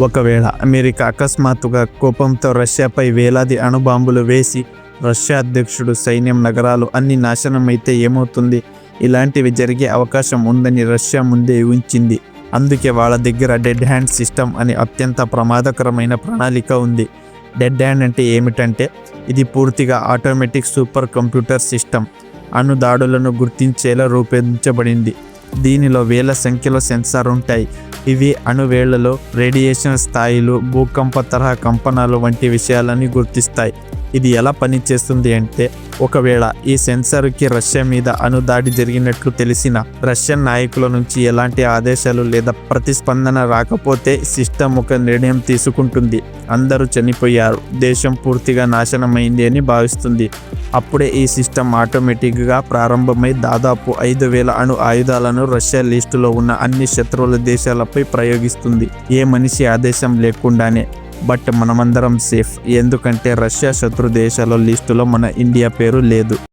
ఒకవేళ అమెరికా అకస్మాత్తుగా కోపంతో రష్యాపై వేలాది అణుబాంబులు వేసి రష్యా అధ్యక్షుడు సైన్యం నగరాలు అన్ని నాశనమైతే ఏమవుతుంది? ఇలాంటివి జరిగే అవకాశం ఉందని రష్యా ముందే ఉంచింది. అందుకే వాళ్ళ దగ్గర డెడ్ హ్యాండ్ సిస్టమ్ అని అత్యంత ప్రమాదకరమైన ప్రణాళిక ఉంది. డెడ్ హ్యాండ్ అంటే ఏమిటంటే, ఇది పూర్తిగా ఆటోమేటిక్ సూపర్ కంప్యూటర్ సిస్టమ్. అణు దాడులను గుర్తించేలా రూపొందించబడింది. దీనిలో వేల సంఖ్యలో సెన్సార్ ఉంటాయి. ఇవి అణువేళ్లలో రేడియేషన్ స్థాయిలు, భూకంప తరహా కంపనాలు వంటి విషయాలని గుర్తిస్తాయి. ఇది ఎలా పనిచేస్తుంది అంటే, ఒకవేళ ఈ సెన్సార్కి రష్యా మీద అణుదాడి జరిగినట్లు తెలిసిన రష్యన్ నాయకుల నుంచి ఎలాంటి ఆదేశాలు లేదా ప్రతిస్పందన రాకపోతే సిస్టమ్ ఒక నిర్ణయం తీసుకుంటుంది. అందరూ చనిపోయారు, దేశం పూర్తిగా నాశనమైంది అని భావిస్తుంది. అప్పుడే ఈ సిస్టమ్ ఆటోమేటిక్గా ప్రారంభమై దాదాపు 5,000 అణు ఆయుధాలను రష్యా లిస్టులో ఉన్న అన్ని శత్రువుల దేశాలపై ప్రయోగిస్తుంది. ఏ మనిషి ఆదేశం లేకుండానే. బట్ మనమందరం సేఫ్, ఎందుకంటే రష్యా శత్రు దేశాల లిస్టులో మన ఇండియా పేరు లేదు.